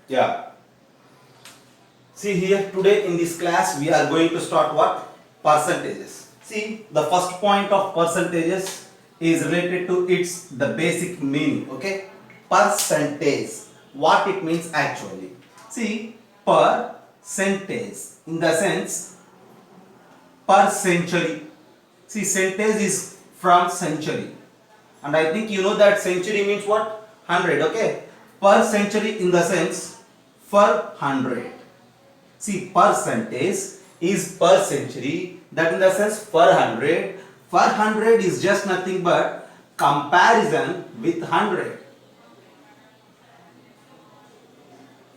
Yeah. See here, today in this class we are going to start what? Percentages. See, the first point of percentages is related to its the basic meaning. Okay, percentage. What it means actually. See, percentage in the sense per century. See, centage is from century, and I think you know that century means what? 100. Okay, per century in the sense for 100. See, percentage is per century, that in the sense per 100. Per 100 is just nothing but comparison with 100.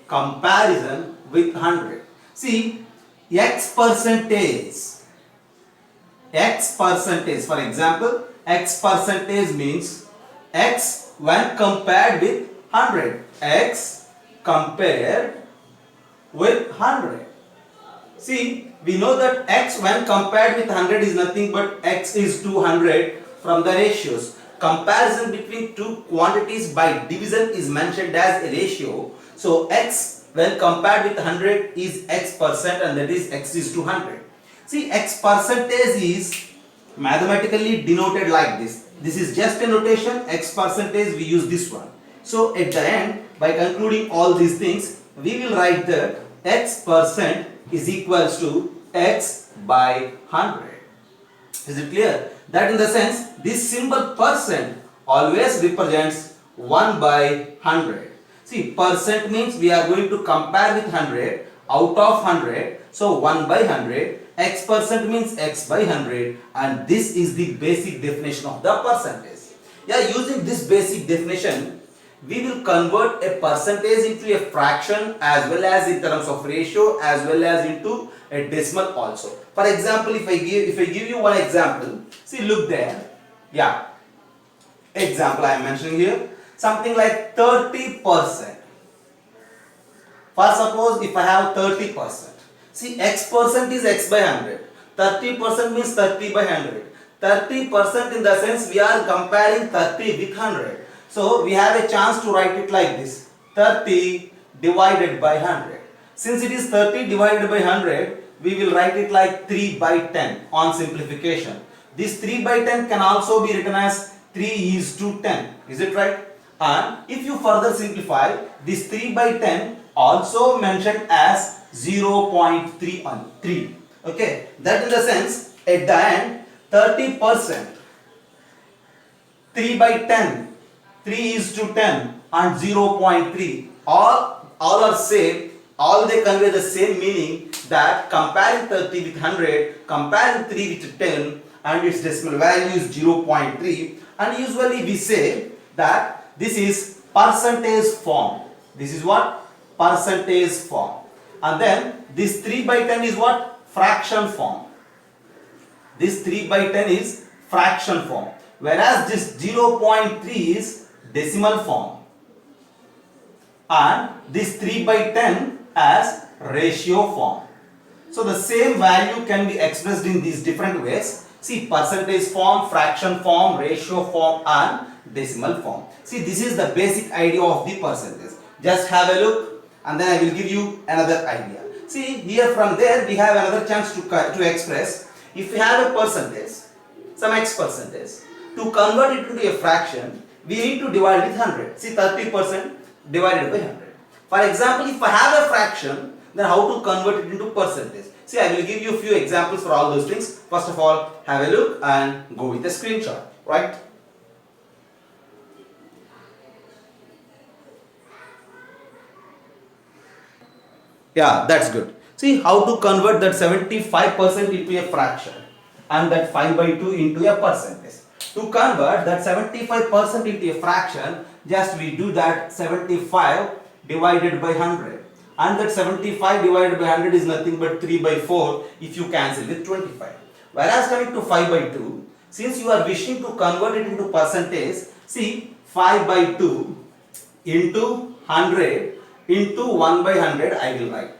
Comparison with 100. See, x percentage. X percentage, for example, x percentage means x when compared with 100. X compared with 100. See, we know that x when compared with 100 is nothing but x is 200 from the ratios. Comparison between two quantities by division is mentioned as a ratio. So x when compared with 100 is x percent, and that is x is 200. See, x percentage is mathematically denoted like this. This is just a notation, x percentage, we use this one. So at the end, by concluding all these things, we will write that x percent is equals to x by 100. Is it clear? That in the sense, this symbol percent always represents 1 by 100. See, percent means we are going to compare with 100 out of 100. So 1 by 100. X percent means x by 100, and this is the basic definition of the percentage. Yeah, using this basic definition, we will convert a percentage into a fraction as well as in terms of ratio as well as into a decimal also. For example, if I give you one example, see, look there. Yeah, example I am mentioning here, something like 30%. For suppose if I have 30%. See, x percent is x by 100. 30% means 30 by 100. 30% in the sense we are comparing 30 with 100. So we have a chance to write it like this. 30 divided by 100. Since it is 30 divided by 100, we will write it like 3 by 10 on simplification. This 3 by 10 can also be written as 3 is to 10. Is it right? And if you further simplify, this 3 by 10 also mentioned as 0.3. Okay, that in the sense at the end 30%, 3 by 10, 3 is to 10 and 0.3 all are same, all they convey the same meaning, that comparing 30 with 100, comparing 3 with 10, and its decimal value is 0.3, and usually we say that this is percentage form. This is what? Percentage form. And then this 3 by 10 is what? Fraction form. This 3 by 10 is fraction form, whereas this 0.3 is decimal form, and this 3 by 10 as ratio form. So the same value can be expressed in these different ways. See, percentage form, fraction form, ratio form, and decimal form. See, this is the basic idea of the percentage. Just have a look, and then I will give you another idea. See, here from there we have another chance to express. If we have a percentage, some x percentage, to convert it into a fraction, we need to divide with 100. See, 30% divided by 100. For example, if I have a fraction, then how to convert it into percentage? See, I will give you a few examples for all those things. First of all, have a look and go with a screenshot, right? Yeah, that's good. See how to convert that 75% into a fraction and that 5 by 2 into a percentage. To convert that 75% into a fraction, just we do that 75 divided by 100. And that 75 divided by 100 is nothing but 3 by 4 if you cancel with 25. Whereas coming to 5 by 2, since you are wishing to convert it into percentage, see, 5 by 2 into 100 into 1 by 100 I will write.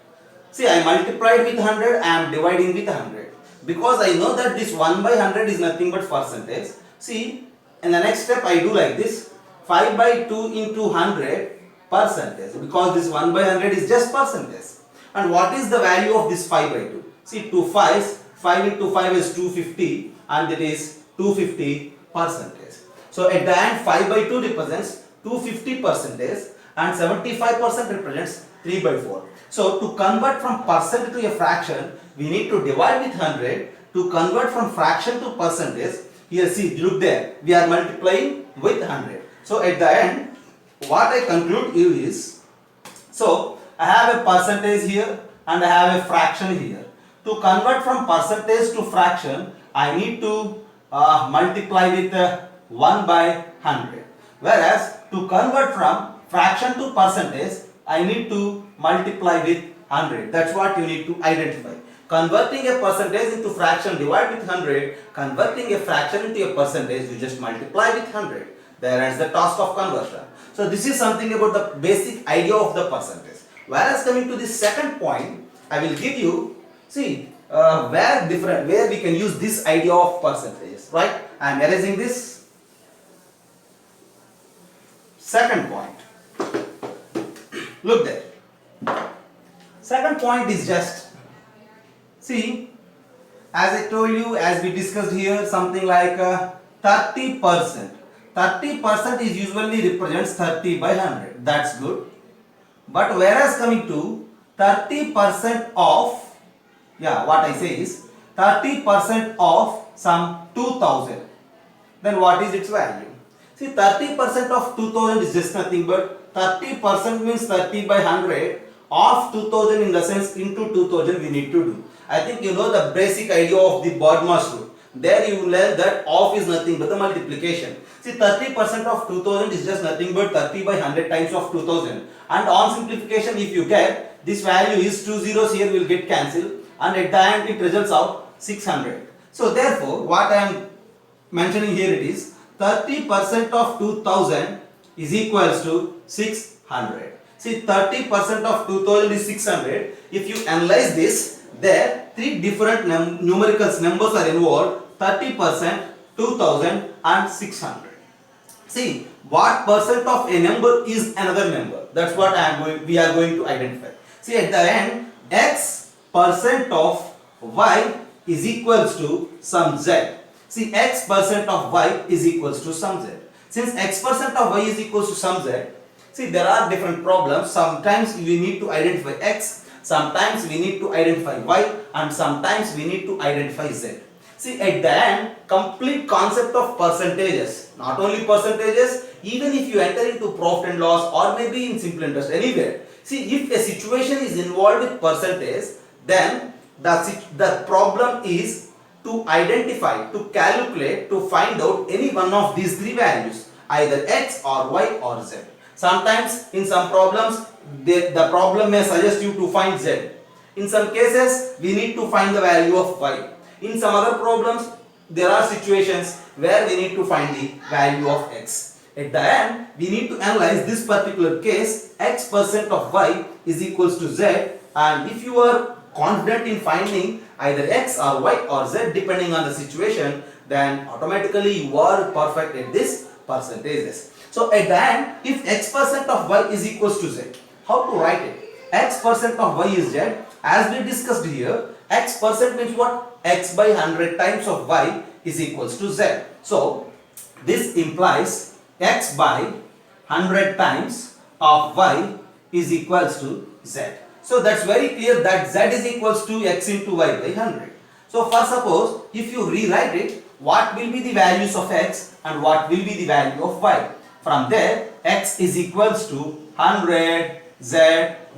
See, I multiplied with 100, I am dividing with 100. Because I know that this 1 by 100 is nothing but percentage. See, in the next step I do like this. 5 by 2 into 100 percentage, because this 1 by 100 is just percentage. And what is the value of this 5 by 2? See, 2 5s, 5 into 5 is 250, and it is 250 percentage. So at the end, 5 by 2 represents 250 percentage and 75% represents 3 by 4. So to convert from percent to a fraction, we need to divide with 100. To convert from fraction to percentage, here see, look there, we are multiplying with 100. So at the end, what I conclude is, so I have a percentage here and I have a fraction here. To convert from percentage to fraction, I need to multiply with 1 by 100. Whereas to convert from fraction to percentage, I need to multiply with 100. That's what you need to identify. Converting a percentage into fraction, divide with 100. Converting a fraction into a percentage, you just multiply with 100. There ends the task of conversion. So this is something about the basic idea of the percentage. Whereas coming to the second point, I will give you, see, where we can use this idea of percentages, right? I am erasing this. Second point. Look there. Second point is just, see, as I told you, as we discussed here, something like 30%. 30% is usually represents 30 by 100. That's good. But whereas coming to 30% of, what I say is 30% of some 2000, then what is its value? See, 30% of 2000 is just nothing but 30% means 30 by 100 of 2000, in the sense into 2000 we need to do. I think you know the basic idea of the BODMAS rule. There you learn that of is nothing but the multiplication. See, 30% of 2000 is just nothing but 30 by 100 times of 2000. And on simplification, if you get this value is 2 zeros here will get cancelled, and at the end it results out 600. So therefore, what I am mentioning here, it is 30% of 2000 is equals to 600. See, 30% of 2000 is 600. If you analyze this, there three different numericals numbers are involved: 30%, 2000 and 600. See, what percent of a number is another number? That's what we are going to identify. See, at the end, x percent of y is equals to some z. See, x percent of y is equals to some z. Since x percent of y is equals to some z, see, there are different problems. Sometimes we need to identify x, sometimes we need to identify y, and sometimes we need to identify z. See, at the end, complete concept of percentages, not only percentages, even if you enter into profit and loss or maybe in simple interest, anywhere. See, if a situation is involved with percentage, then the problem is to identify, to calculate, to find out any one of these three values, either x or y or z. Sometimes in some problems, the problem may suggest you to find z. In some cases, we need to find the value of y. In some other problems, there are situations where we need to find the value of x. At the end, we need to analyze this particular case, x percent of y is equals to z, and if you are confident in finding either x or y or z depending on the situation, then automatically you are perfect at this percentages. So at the end, if x percent of y is equals to z, how to write it? X percent of y is z. As we discussed here, x percent means what? X by 100 times of y is equals to z. So this implies x by 100 times of y is equals to z. So that's very clear that z is equals to x into y by 100. So for suppose, if you rewrite it, what will be the values of x and what will be the value of y? From there, x is equals to 100 z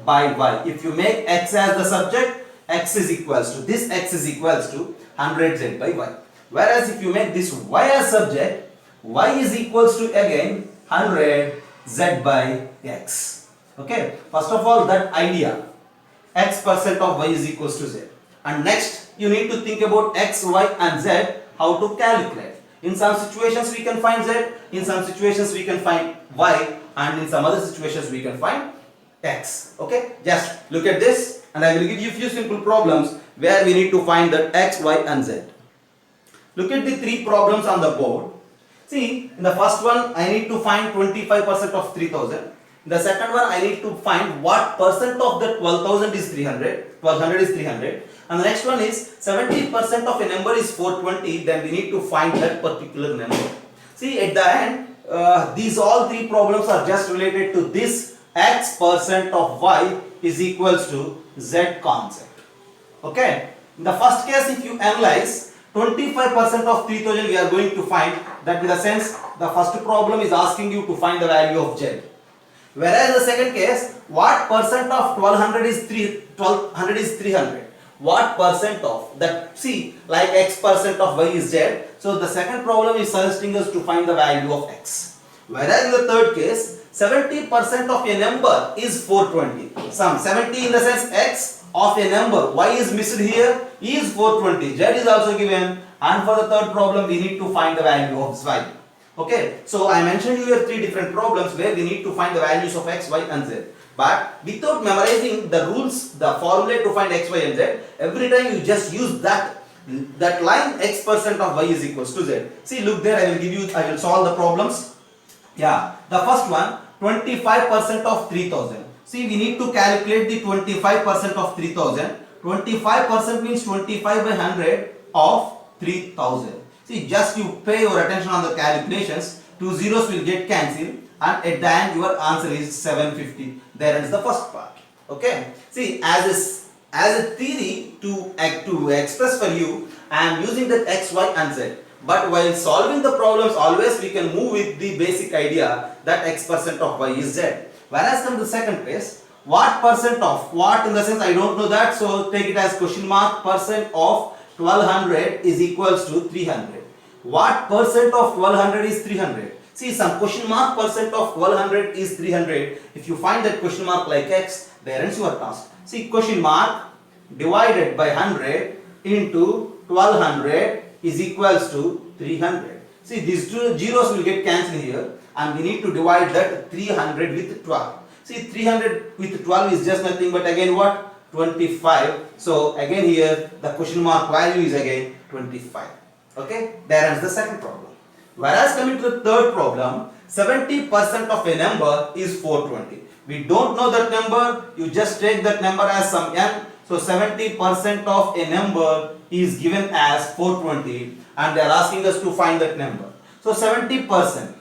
by y. If you make x as the subject, x is equals to, this x is equals to 100 z by y. Whereas if you make this y as subject, y is equals to again 100 z by x. Okay, first of all, that idea, x percent of y is equals to z. And next, you need to think about x, y and z, how to calculate. In some situations we can find z, in some situations we can find y, and in some other situations we can find x. Okay, just look at this and I will give you a few simple problems where we need to find that x, y and z. Look at the three problems on the board. See, in the first one I need to find 25% of 3000. The second one, I need to find what percent of the 12,000 is 300. 1200 is 300. And the next one is 70% of a number is 420. Then we need to find that particular number. See, at the end, these all three problems are just related to this x percent of y is equals to z concept. Okay. In the first case, if you analyze 25% of 3000, we are going to find that. In the sense, the first problem is asking you to find the value of z. Whereas the second case, what percent of 1200 is 300? What percent of that? See, like x percent of y is z. So the second problem is suggesting us to find the value of x. Whereas in the third case, 70% of a number is 420. Some 70 in the sense x of a number, y is missed here, is 420. Z is also given. And for the third problem, we need to find the value of y. Okay, so I mentioned you here three different problems where we need to find the values of x, y and z. But without memorizing the rules, the formula to find x, y and z, every time you just use that line x percent of y is equals to z. See, look there, I will solve the problems. Yeah, the first one, 25% of 3000. See, we need to calculate the 25% of 3000. 25% means 25 by 100 of 3000. See, just you pay your attention on the calculations. Two zeros will get cancelled, and at the end your answer is 750. There ends the first part. Okay. See, as a theory to express for you, I am using that x, y and z. But while solving the problems, always we can move with the basic idea that x percent of y is z. Whereas come the second case, what percent of, what in the sense I don't know that, so take it as question mark, percent of 1200 is equals to 300. What percent of 1200 is 300? See, some question mark percent of 1200 is 300. If you find that question mark like x, there ends your task. See, question mark divided by 100 into 1200 is equals to 300. See, these two zeros will get cancelled here, and we need to divide that 300 with 12. See, 300 with 12 is just nothing but again what? 25. So again here the question mark value is again 25. Okay, there ends the second problem. Whereas coming to the third problem, 70% of a number is 420. We don't know that number, you just take that number as some n. So 70% of a number is given as 420, and they are asking us to find that number. So 70%,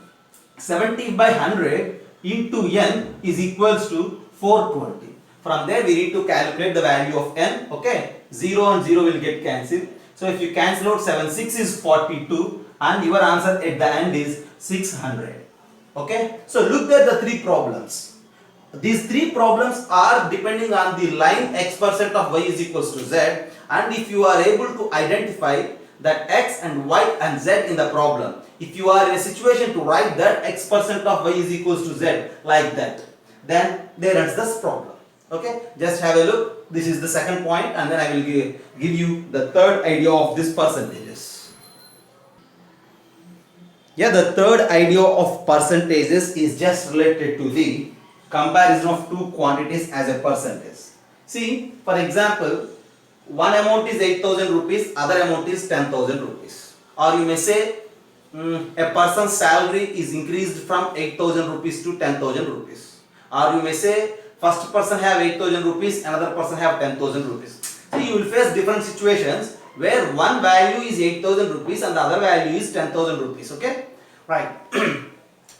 70 by 100 into n is equals to 420. From there we need to calculate the value of n. Okay, 0 and 0 will get cancelled. So if you cancel out 7, 6 is 42, and your answer at the end is 600. Okay, so look at the three problems. These three problems are depending on the line x percent of y is equals to z, and if you are able to identify that x and y and z in the problem, if you are in a situation to write that x percent of y is equals to z like that, then there ends this problem. Okay, just have a look. This is the second point, and then I will give you the third idea of this percentages. Yeah, the third idea of percentages is just related to the comparison of two quantities as a percentage. See, for example, one amount is 8,000 rupees, other amount is 10,000 rupees. Or you may say a person's salary is increased from 8,000 rupees to 10,000 rupees. Or you may say first person have 8,000 rupees, another person have 10,000 rupees. So you will face different situations where one value is 8,000 rupees and the other value is 10,000 rupees. Okay, right.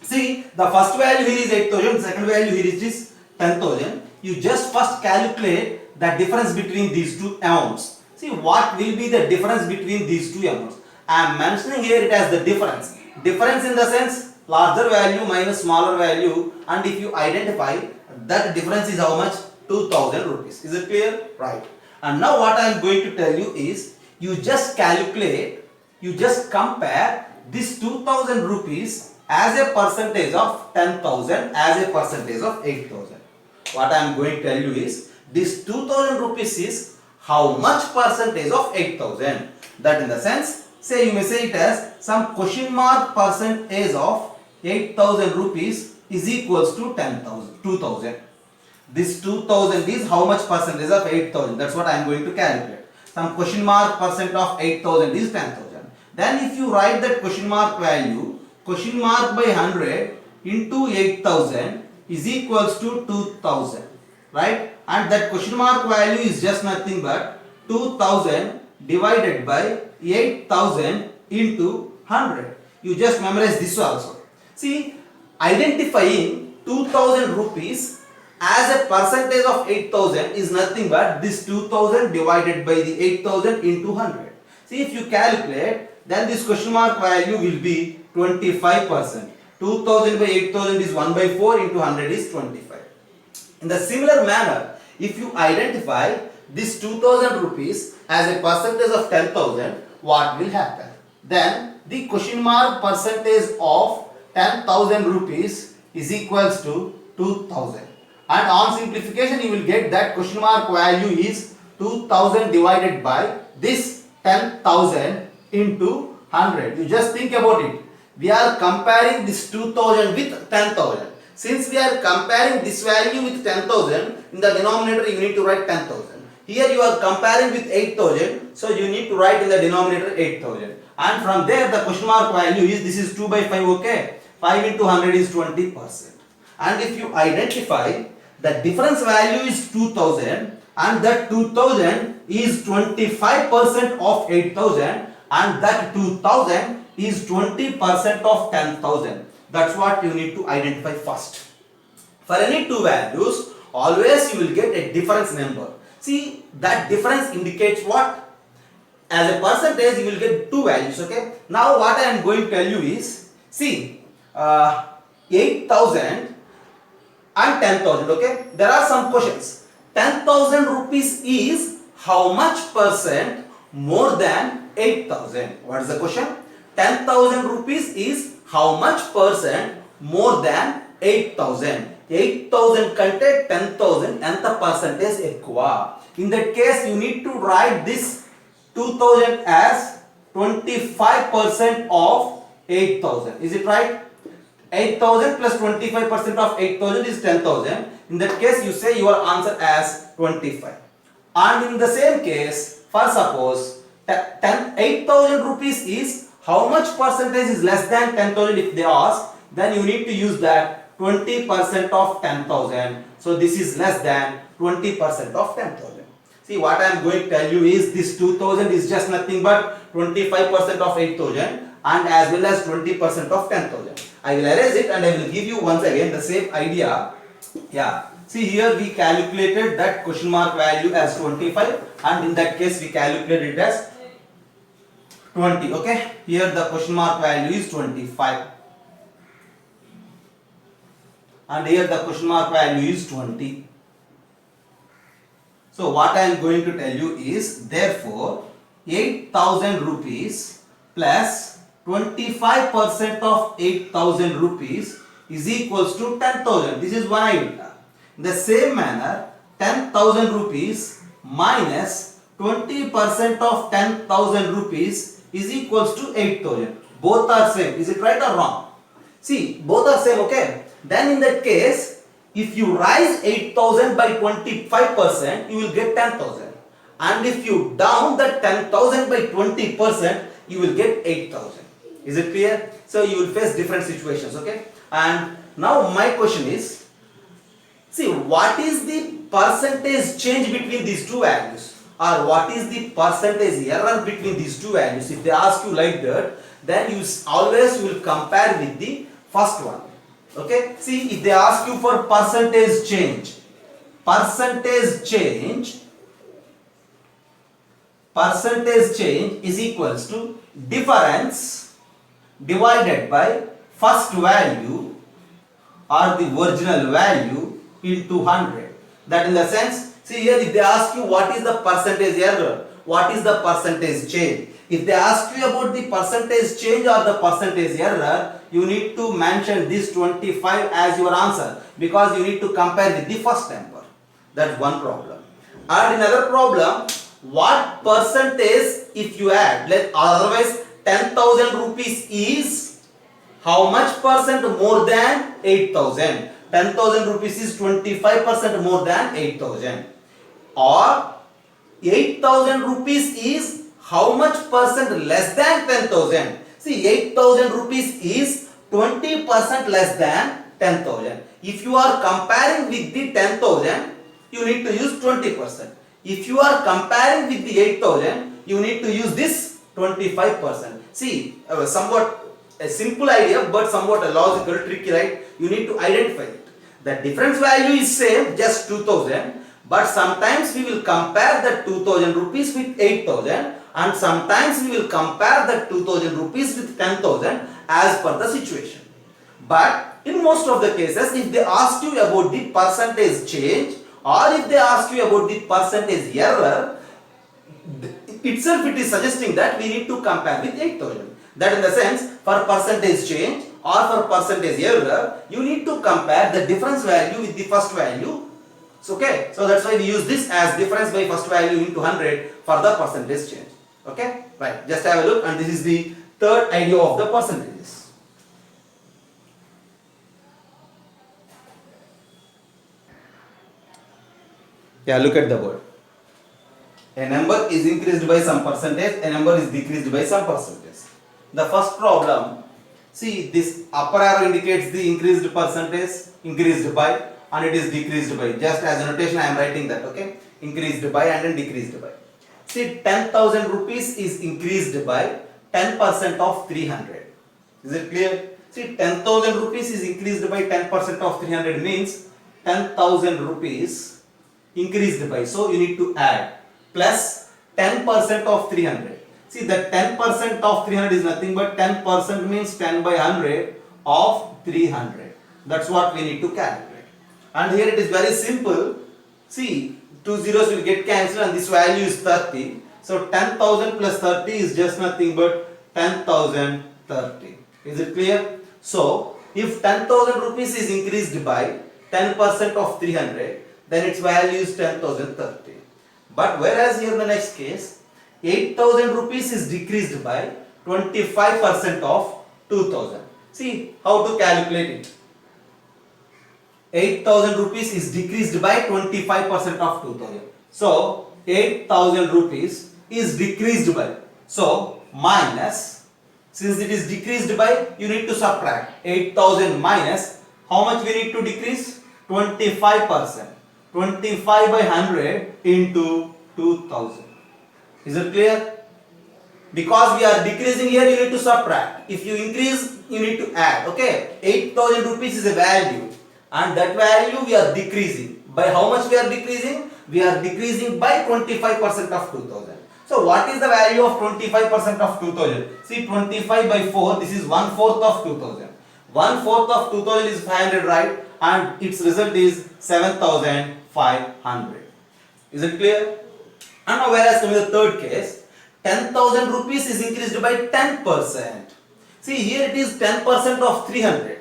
See, the first value here is 8,000, the second value here is 10,000. You just first calculate the difference between these two amounts. See, what will be the difference between these two amounts? I am mentioning here it as the difference. Difference in the sense larger value minus smaller value, and if you identify that difference is how much? 2,000 rupees. Is it clear? Right. And now what I am going to tell you is, you just calculate, you just compare this 2,000 rupees as a percentage of 10,000 as a percentage of 8,000. What I am going to tell you is, this 2,000 rupees is how much percentage of 8,000. That in the sense, say you may say it as some question mark percentage of 8,000 rupees is equals to 2,000. This 2,000 is how much percentage of 8,000. That's what I am going to calculate. Some question mark percent of 8,000 is 10,000. Then if you write that question mark value, question mark by 100 into 8,000 is equals to 2000, right? And that question mark value is just nothing but 2000 divided by 8000 into 100. You just memorize this also. See, identifying 2000 rupees as a percentage of 8000 is nothing but this 2000 divided by the 8000 into 100. See, if you calculate, then this question mark value will be 25%. 2000 by 8000 is 1 by 4 into 100 is 25. In the similar manner, if you identify this 2000 rupees as a percentage of 10,000, what will happen? Then the question mark percentage of 10,000 rupees is equals to 2000. And on simplification, you will get that question mark value is 2000 divided by this 10,000 into 100. You just think about it. We are comparing this 2000 with 10,000. Since we are comparing this value with 10,000, in the denominator you need to write 10,000. Here you are comparing with 8,000, so you need to write in the denominator 8,000. And from there the question mark value is, this is 2 by 5, okay? 5 into 100 is 20%. And if you identify the difference value is 2000 and that 2000 is 25% of 8000 and that 2000 is 20% of 10,000. That's what you need to identify first. For any two values, always you will get a difference number. See, that difference indicates what? As a percentage, you will get two values, okay? Now what I am going to tell you is, see, 8,000 and 10,000, okay? There are some questions. 10,000 rupees is how much percent more than 8,000? What is the question? 10,000 rupees is how much percent more than 8,000? 8,000 కంటే 10,000 ఎంత percentage ఎక్కువ? In that case, you need to write this 2,000 as 25% of 8,000. Is it right? 8,000 plus 25% of 8,000 is 10,000. In that case, you say your answer as 25. And in the same case, for suppose 8,000 rupees is how much percentage is less than 10,000 if they ask, then you need to use that 20% of 10,000. So this is less than 20% of 10,000. See, what I am going to tell you is this 2,000 is just nothing but 25% of 8,000 and as well as 20% of 10,000. I will erase it and I will give you once again the same idea. Yeah. See, here we calculated that question mark value as 25 and in that case we calculated it as 20. Okay. Here the question mark value is 25. And here the question mark value is 20. So what I am going to tell you is, therefore 8,000 rupees plus 25% of 8,000 rupees is equals to 10,000. This is one idea. In the same manner, 10,000 rupees minus 20% of 10,000 rupees is equals to 8,000. Both are same. Is it right or wrong? See, both are same, okay? Then in that case, if you rise 8,000 by 25%, you will get 10,000. And if you down that 10,000 by 20%, you will get 8,000. Is it clear? So you will face different situations, okay? And now my question is, see, what is the percentage change between these two values? Or what is the percentage error between these two values? If they ask you like that, then you always will compare with the first one. Okay, see, if they ask you for percentage change is equals to difference divided by first value or the original value into 100. That in the sense, see here if they ask you what is the percentage error, what is the percentage change? If they ask you about the percentage change or the percentage error, you need to mention this 25 as your answer because you need to compare with the first number. That's one problem. And another problem, what percentage if you add, otherwise 10,000 rupees is how much percent more than 8,000? 10,000 rupees is 25% more than 8,000. Or 8,000 rupees is how much percent less than 10,000? See, 8,000 rupees is 20% less than 10,000. if you are comparing with the 10,000, you need to use 20%. If you are comparing with the 8,000, you need to use this 25%. See, somewhat a simple idea, but somewhat a logical, tricky, right? You need to identify it. The difference value is same, just 2,000, but sometimes we will compare the 2,000 rupees with 8,000, and sometimes we will compare the 2,000 rupees with 10,000 as per the situation. But in most of the cases, if they ask you about the percentage change, or if they ask you about the percentage error, itself it is suggesting that we need to compare with 8,000. That in the sense, for percentage change or for percentage error, you need to compare the difference value with the first value. So, okay, so that's why we use this as difference by first value into 100 for the percentage change. Okay, right, just have a look, and this is the third idea of the percentages. Yeah, look at the word. A number is increased by some percentage, a number is decreased by some percentage. The first problem, see this upper arrow indicates the increased percentage, increased by, and it is decreased by. Just as a notation I am writing that, okay? Increased by and then decreased by. See, 10,000 rupees is increased by 10% of 300. Is it clear? See, 10,000 rupees is increased by 10% of 300 means 10,000 rupees increased by. So you need to add plus 10% of 300. See, that 10% of 300 is nothing but 10% means 10 by 100 of 300. That's what we need to calculate. And here it is very simple. See, two zeros will get cancelled and this value is 30. So 10,000 plus 30 is just nothing but 10,030. Is it clear? So if 10,000 rupees is increased by 10% of 300, then its value is 10,030. But whereas here in the next case, 8,000 rupees is decreased by 25% of 2,000. See how to calculate it. 8,000 rupees is decreased by 25% of 2,000. So 8,000 rupees is decreased by. So minus, since it is decreased by, you need to subtract 8,000 minus how much we need to decrease? 25%. 25 by 100 into 2,000. Is it clear? Because we are decreasing here, you need to subtract. If you increase, you need to add. Okay, 8,000 rupees is a value, and that value we are decreasing. By how much we are decreasing? We are decreasing by 25% of 2,000. So what is the value of 25% of 2,000? See, 25 by 4, this is 1/4 of 2,000. 1/4 of 2,000 is 500, right? And its result is 7,500. Is it clear? And now whereas coming to the third case, 10,000 rupees is increased by 10%. See, here it is 10% of 300,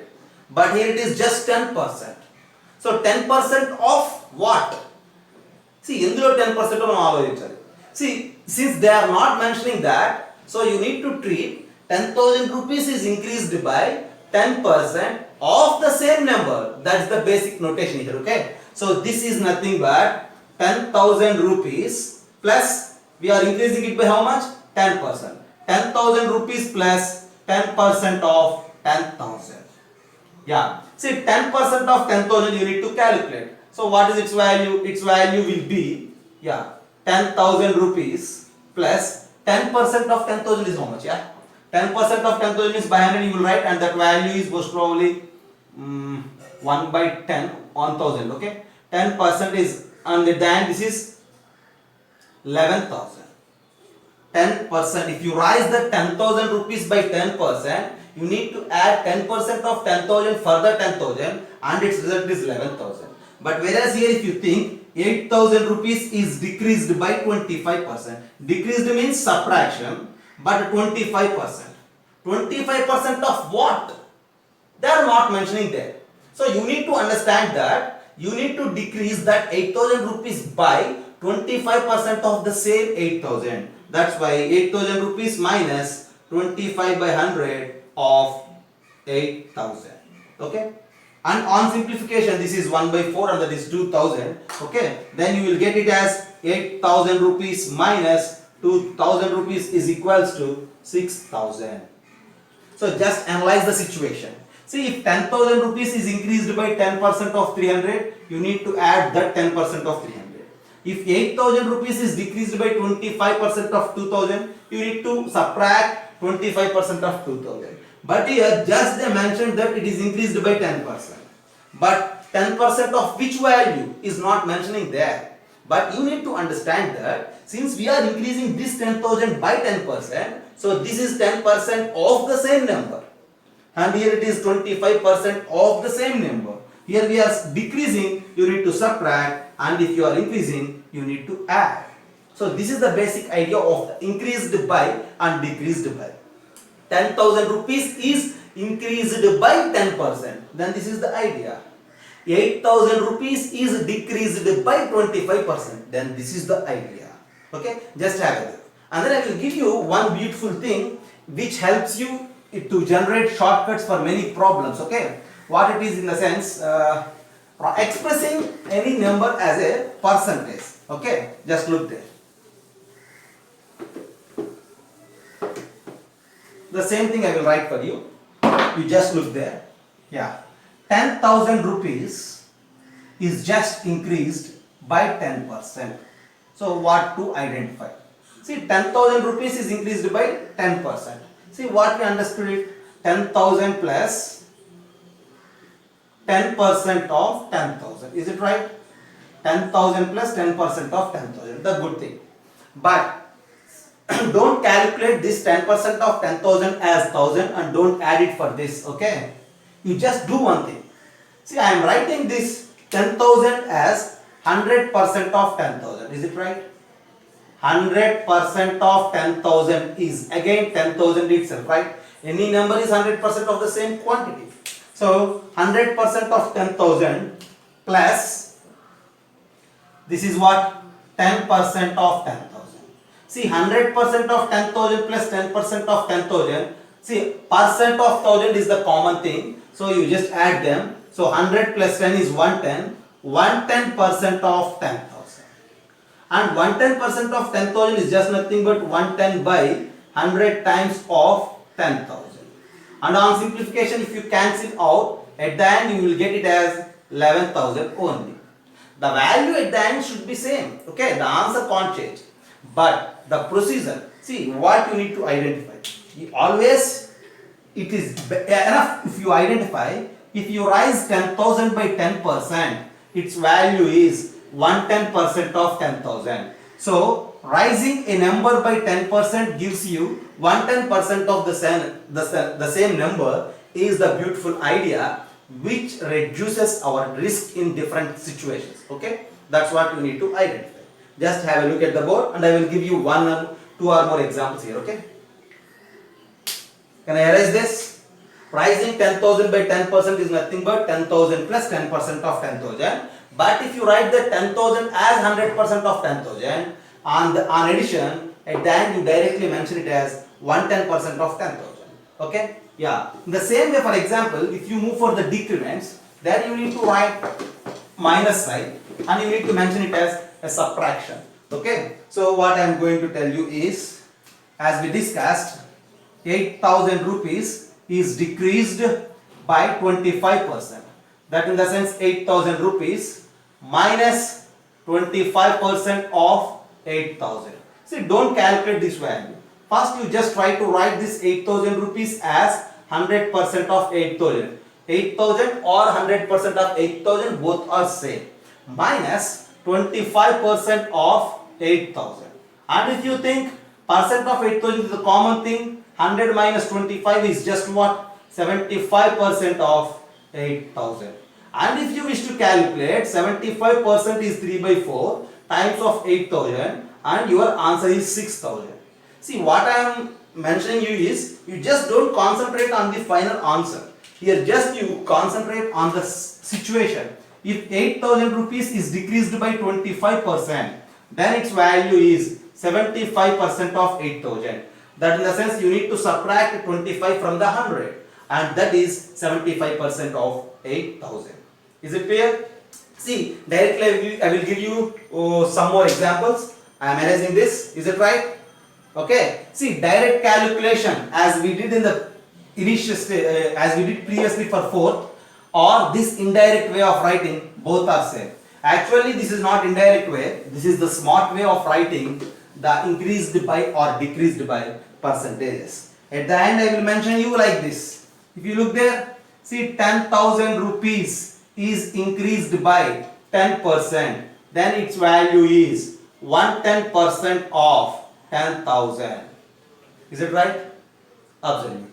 but here it is just 10%. So 10% of what? See, indulo 10% of all. See, since they are not mentioning that, so you need to treat 10,000 rupees is increased by 10% of the same number. That's the basic notation here, okay? So this is nothing but 10,000 rupees plus, we are increasing it by how much? 10%. 10,000 rupees plus 10% of 10,000. Yeah. See, 10% of 10,000 you need to calculate. So what is its value? Its value will be, yeah, 10,000 rupees plus 10% of 10,000 is how much? Yeah. 10% of 10,000 is by 100 you will write, and that value is most probably 1 by 10, 1,000. Okay. 10% is, and then this is 11,000. 10%. If you raise the 10,000 rupees by 10%, you need to add 10% of 10,000 further 10,000, and its result is 11,000. But whereas here if you think 8,000 rupees is decreased by 25%. Decreased means subtraction, but 25%. 25% of what? They are not mentioning there. So you need to understand that you need to decrease that 8,000 rupees by 25% of the same 8,000. That's why 8,000 rupees minus 25 by 100 of 8,000. Okay? And on simplification, this is 1 by 4 and that is 2,000. Okay? Then you will get it as 8,000 rupees minus 2,000 rupees is equals to 6,000. So just analyze the situation. See, if 10,000 rupees is increased by 10% of 300, you need to add that 10% of 300. If 8,000 rupees is decreased by 25% of 2,000, you need to subtract 25% of 2,000. But here just they mentioned that it is increased by 10%. But 10% of which value is not mentioning there. But you need to understand that since we are increasing this 10,000 by 10%, so this is 10% of the same number. And here it is 25% of the same number. Here we are decreasing, you need to subtract, and if you are increasing, you need to add. So this is the basic idea of the increased by and decreased by. 10,000 rupees is increased by 10%. Then this is the idea. 8,000 rupees is decreased by 25%. Then this is the idea. Okay, just have a look. And then I will give you one beautiful thing which helps you to generate shortcuts for many problems. Okay, what it is in the sense expressing any number as a percentage. Okay, just look there. The same thing I will write for you. You just look there. Yeah, 10,000 rupees is just increased by 10%. So what to identify? See, 10,000 rupees is increased by 10%. See what we understood it, 10,000 plus 10% of 10,000. Is it right? 10,000 plus 10% of 10,000. The good thing. But don't calculate this 10% of 10,000 as 1,000 and don't add it for this. Okay? You just do one thing. See, I am writing this 10,000 as 100% of 10,000. Is it right? 100% of 10,000 is again 10,000 itself, right? Any number is 100% of the same quantity. So 100% of 10,000 plus this is what? 10% of 10,000. See, 100% of 10,000 plus 10% of 10,000. See, percent of 1,000 is the common thing. So you just add them. So 100 plus 10 is 110. 110% of 10,000. And 110% of 10,000 is just nothing but 110 by 100 times of 10,000. And on simplification, if you cancel out, at the end you will get it as 11,000 only. The value at the end should be same. Okay, the answer can't change. But the procedure, see what you need to identify. Always it is enough if you identify, if you rise 10,000 by 10%, its value is 110% of 10,000. So rising a number by 10% gives you 110% of the same number is the beautiful idea which reduces our risk in different situations. Okay, that's what you need to identify. Just have a look at the board and I will give you one or two or more examples here. Okay, can I erase this? Rising 10,000 by 10% is nothing but 10,000 plus 10% of 10,000. But if you write the 10,000 as 100% of 10,000, on addition, at the end you directly mention it as 110% of 10,000. Okay? Yeah. In the same way, for example, if you move for the decrements, then you need to write minus sign and you need to mention it as a subtraction. Okay? So what I am going to tell you is, as we discussed, 8,000 rupees is decreased by 25%. That in the sense 8,000 rupees minus 25% of 8,000. See, don't calculate this value. First you just try to write this 8,000 rupees as 100% of 8,000. 8,000 or 100% of 8,000 both are same. Minus 25% of 8,000. And if you think percent of 8,000 is a common thing, 100 minus 25 is just what? 75% of 8,000. And if you wish to calculate, 75% is 3 by 4 times of 8,000 and your answer is 6,000. See, what I am mentioning you is, you just don't concentrate on the final answer. Here just you concentrate on the situation. If 8,000 rupees is decreased by 25%, then its value is 75% of 8,000. That in the sense you need to subtract 25 from the 100 and that is 75% of 8,000. Is it clear? See, directly I will give you some more examples. I am erasing this. Is it right? Okay. See, direct calculation as we did in the initial as we did previously for fourth, or this indirect way of writing, both are same. Actually this is not indirect way, this is the smart way of writing the increased by or decreased by percentages. At the end I will mention you like this. If you look there, see 10,000 rupees is increased by 10%, then its value is 110% of 10,000. Is it right? Absolutely.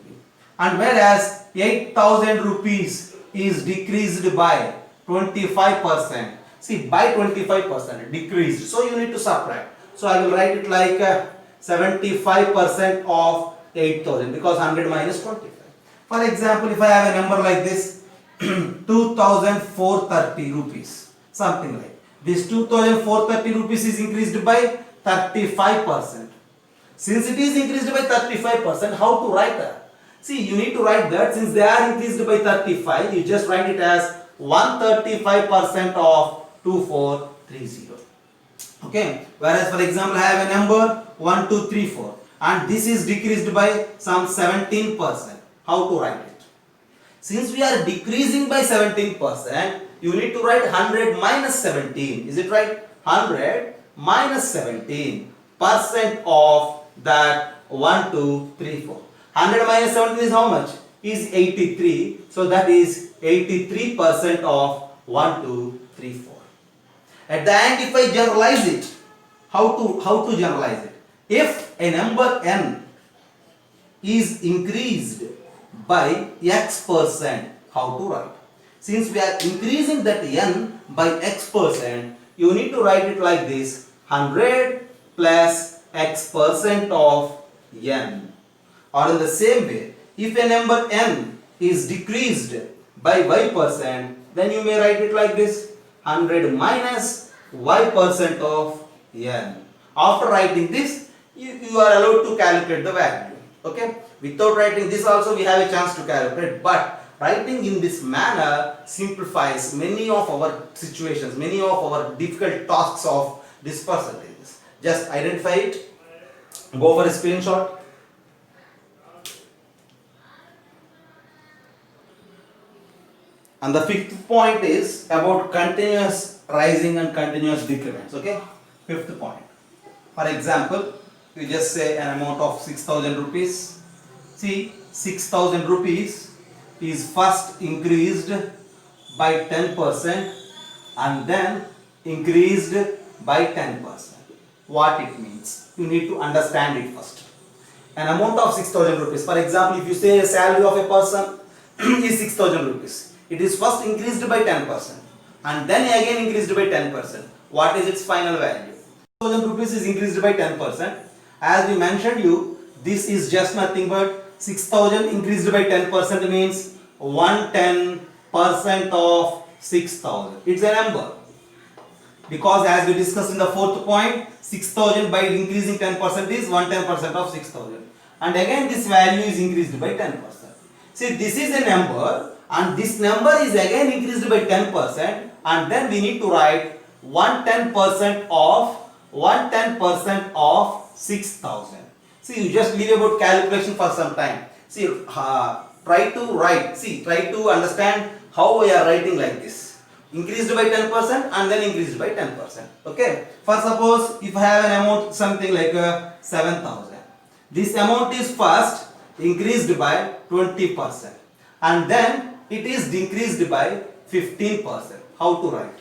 And whereas 8,000 rupees is decreased by 25%. See, by 25% decreased. So you need to subtract. So I will write it like 75% of 8,000 because 100 minus 25. For example, if I have a number like this, 2,430 rupees, something like this 2,430 rupees is increased by 35%. Since it is increased by 35%, how to write that? See, you need to write that since they are increased by 35, you just write it as 135% of 2430. Okay, whereas for example I have a number 1234 and this is decreased by some 17%. How to write it? Since we are decreasing by 17%, you need to write 100 minus 17. Is it right? 100 minus 17% of that 1234. 100 minus 17 is how much? Is 83. So that is 83% of 1234. At the end, if I generalize it, how to generalize it? If a number n is increased by x%, how to write? Since we are increasing that n by x%, you need to write it like this: 100 plus x% of n. Or in the same way, if a number n is decreased by y%, then you may write it like this: 100 minus y% of n. After writing this, you are allowed to calculate the value. Okay? Without writing this also we have a chance to calculate, but writing in this manner simplifies many of our situations, many of our difficult tasks of this percentages. Just identify it, go for a screenshot. And the fifth point is about continuous rising and continuous decrements. Okay, fifth point. For example, you just say an amount of 6,000 rupees. See, 6,000 rupees is first increased by 10% and then increased by 10%. What it means? You need to understand it first. An amount of 6,000 rupees. For example, if you say a salary of a person is 6,000 rupees, it is first increased by 10% and then again increased by 10%. What is its final value? 6,000 rupees is increased by 10%. As we mentioned you, this is just nothing but 6,000 increased by 10% means 110% of 6,000. It's a number. Because as we discussed in the fourth point, 6,000 by increasing 10% is 110% of 6,000. And again this value is increased by 10%. See, this is a number and this number is again increased by 10% and then we need to write 110% of 6,000. See, you just leave about calculation for some time. See, try to understand how we are writing like this. Increased by 10% and then increased by 10%. Okay. For suppose if I have an amount something like 7,000. This amount is first increased by 20% and then it is decreased by 15%. How to write?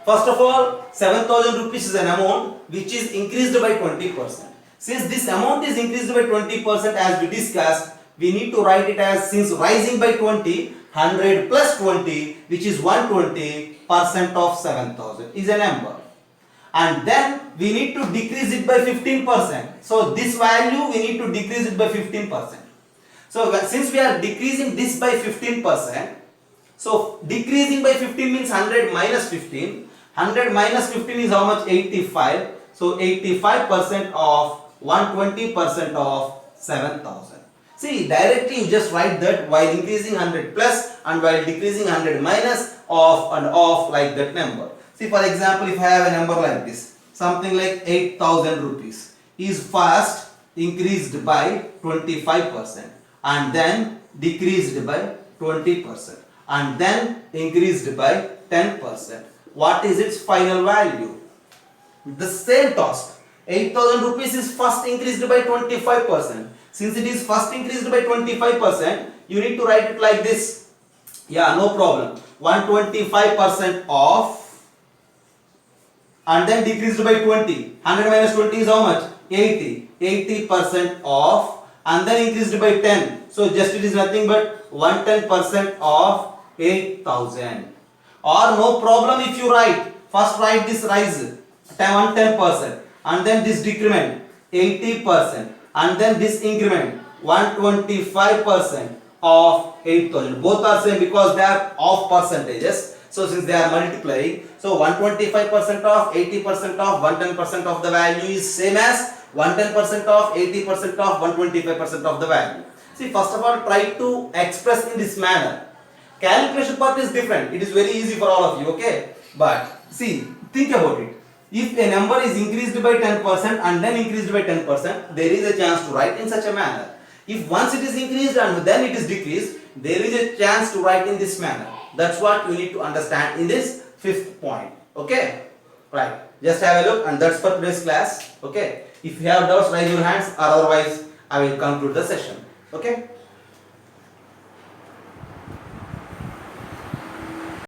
First of all, 7,000 rupees is an amount which is increased by 20%. Since this amount is increased by 20% as we discussed, we need to write it as, since rising by 20, 100 plus 20 which is 120% of 7,000 is a number. And then we need to decrease it by 15%. So this value we need to decrease it by 15%. So since we are decreasing this by 15%, so decreasing by 15 means 100 minus 15. 100 minus 15 is how much? 85. So 85% of 120% of 7,000. See, directly you just write that while increasing 100 plus and while decreasing 100 minus, off and off like that number. See, for example, if I have a number like this, something like 8,000 rupees is first increased by 25% and then decreased by 20% and then increased by 10%. What is its final value? The same task. 8,000 rupees is first increased by 25%. Since it is first increased by 25%, you need to write it like this. Yeah, no problem. 125% off and then decreased by 20. 100 minus 20 is how much? 80. 80% off and then increased by 10. So just it is nothing but 110% of 8,000. Or no problem if you write. First write this rise 110% and then this decrement 80% and then this increment 125% of 8,000. Both are same because they are off percentages. So since they are multiplying, so 125% of 80% of 110% of the value is same as 110% of 80% of 125% of the value. See, first of all, try to express in this manner. Calculation part is different. It is very easy for all of you, okay? But see, think about it. If a number is increased by 10% and then increased by 10%, there is a chance to write in such a manner. If once it is increased and then it is decreased, there is a chance to write in this manner. That's what you need to understand in this fifth point. Okay? Right. Just have a look, and that's for today's class. Okay? If you have doubts, raise your hands, or otherwise I will conclude the session. Okay?